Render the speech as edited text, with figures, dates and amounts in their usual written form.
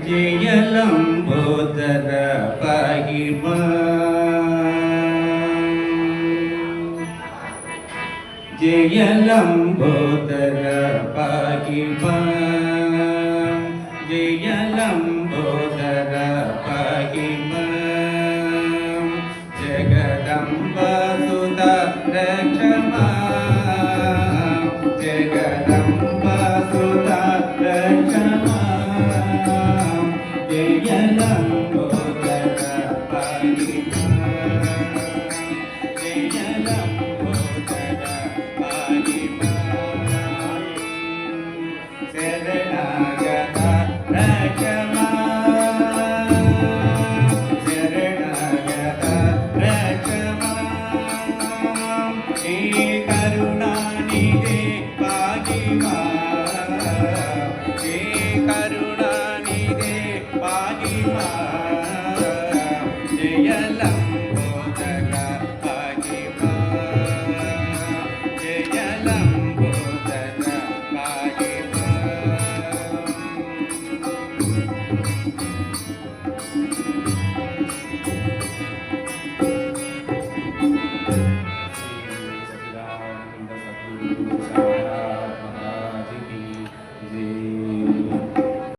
जय लंबोदर पाहि जय लंबोदर पाहि जय लंबोदर पाहि जगदम्बा सुता रक्षमा जगदम्बा सुता रक्षमा जय लंबोदर पाहि जय लंबोदर पाहि शरणागत रक्षमा शरणागत रक्षमा हे करुणानिधे पाहि हे करुणानिधे पाहि जय